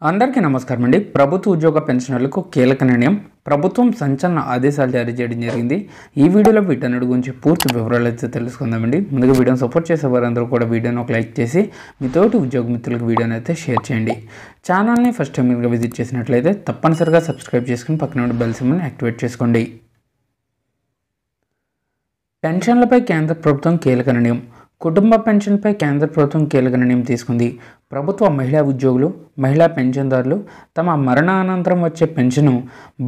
అందరికీ నమస్కారం అండి. ప్రభుత్వ ఉద్యోగ పెన్షనర్లకు కీలక నిర్ణయం. ప్రభుత్వం సంచలన ఆదేశాలు జారీ చేయడం జరిగింది. ఈ వీడియోలో వీటన్నిటి గురించి పూర్తి వివరాలు అయితే తెలుసుకుందామండి. ముందుగా వీడియోని సపోర్ట్ చేసే వారందరూ కూడా వీడియోని ఒక లైక్ చేసి మీ తోటి ఉద్యోగ మిత్రులకు వీడియోని అయితే షేర్ చేయండి. ఛానల్ని ఫస్ట్ టైం మీరు విజిట్ చేసినట్లయితే తప్పనిసరిగా సబ్స్క్రైబ్ చేసుకుని పక్కన ఉన్న బెల్ సింబల్ని యాక్టివేట్ చేసుకోండి. పెన్షన్లపై కేంద్ర ప్రభుత్వం కీలక నిర్ణయం. కుటుంబ పెన్షన్పై కేంద్ర ప్రభుత్వం కీలక నిర్ణయం తీసుకుంది. ప్రభుత్వ మహిళా ఉద్యోగులు, మహిళా పెన్షన్దారులు తమ మరణానంతరం వచ్చే పెన్షను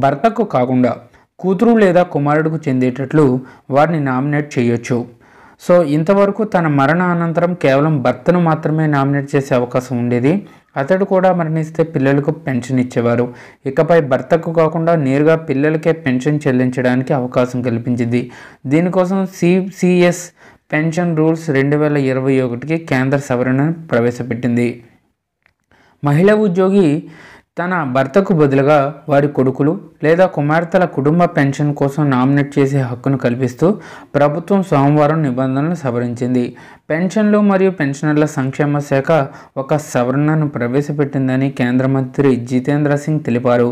భర్తకు కాకుండా కూతురు లేదా కుమారుడికి చెందేటట్లు వారిని నామినేట్ చేయొచ్చు. సో ఇంతవరకు తన మరణ అనంతరం కేవలం భర్తను మాత్రమే నామినేట్ చేసే అవకాశం ఉండేది. అతడు కూడా మరణిస్తే పిల్లలకు పెన్షన్ ఇచ్చేవారు. ఇకపై భర్తకు కాకుండా నేరుగా పిల్లలకే పెన్షన్ చెల్లించడానికి అవకాశం కల్పించింది. దీనికోసం సిసిఎస్ పెన్షన్ రూల్స్ 2021కి కేంద్ర సవరణను ప్రవేశపెట్టింది. మహిళా ఉద్యోగి తన భర్తకు బదులుగా వారి కొడుకులు లేదా కుమార్తెల కుటుంబ పెన్షన్ కోసం నామినేట్ చేసే హక్కును కల్పిస్తూ ప్రభుత్వం సోమవారం నిబంధనలను సవరించింది. పెన్షన్లు మరియు పెన్షనర్ల సంక్షేమ శాఖ ఒక సవరణను ప్రవేశపెట్టిందని కేంద్ర మంత్రి జితేంద్ర సింగ్ తెలిపారు.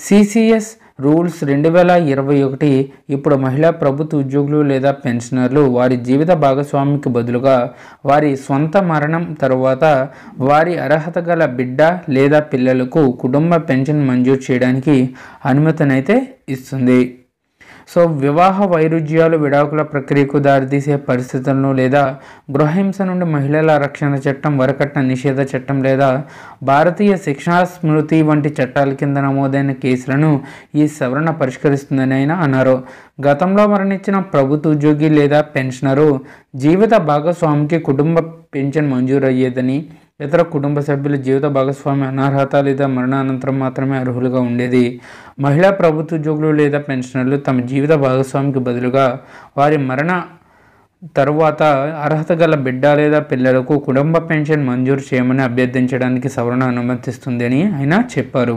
సిసిఎస్ రూల్స్ 2021 ఇప్పుడు మహిళా ప్రభుత్వ ఉద్యోగులు లేదా పెన్షనర్లు వారి జీవిత భాగస్వామికి బదులుగా వారి సొంత మరణం తరువాత వారి అర్హత గల బిడ్డ లేదా పిల్లలకు కుటుంబ పెన్షన్ మంజూరు చేయడానికి అనుమతినైతే ఇస్తుంది. సో వివాహ వైరుధ్యాలు, విడాకుల ప్రక్రియకు దారితీసే పరిస్థితులను లేదా గృహహింస నుండి మహిళల రక్షణ చట్టం, వరకట్న నిషేధ చట్టం లేదా భారతీయ శిక్షా స్మృతి వంటి చట్టాల కింద నమోదైన కేసులను ఈ సవరణ పరిష్కరిస్తుందని ఆయన అన్నారు. గతంలో మరణించిన ప్రభుత్వ ఉద్యోగి లేదా పెన్షనరు జీవిత భాగస్వామికి కుటుంబ పెన్షన్ మంజూరు అయ్యేదని, ఇతర కుటుంబ సభ్యుల జీవిత భాగస్వామి అనర్హత లేదా మరణానంతరం మాత్రమే అర్హులుగా ఉండేది. మహిళా ప్రభుత్వ ఉద్యోగులు లేదా పెన్షనర్లు తమ జీవిత భాగస్వామికి బదులుగా వారి మరణ తరువాత అర్హత గల బిడ్డ లేదా పిల్లలకు కుటుంబ పెన్షన్ మంజూరు చేయమని అభ్యర్థించడానికి సవరణ అనుమతిస్తుంది అని ఆయన చెప్పారు.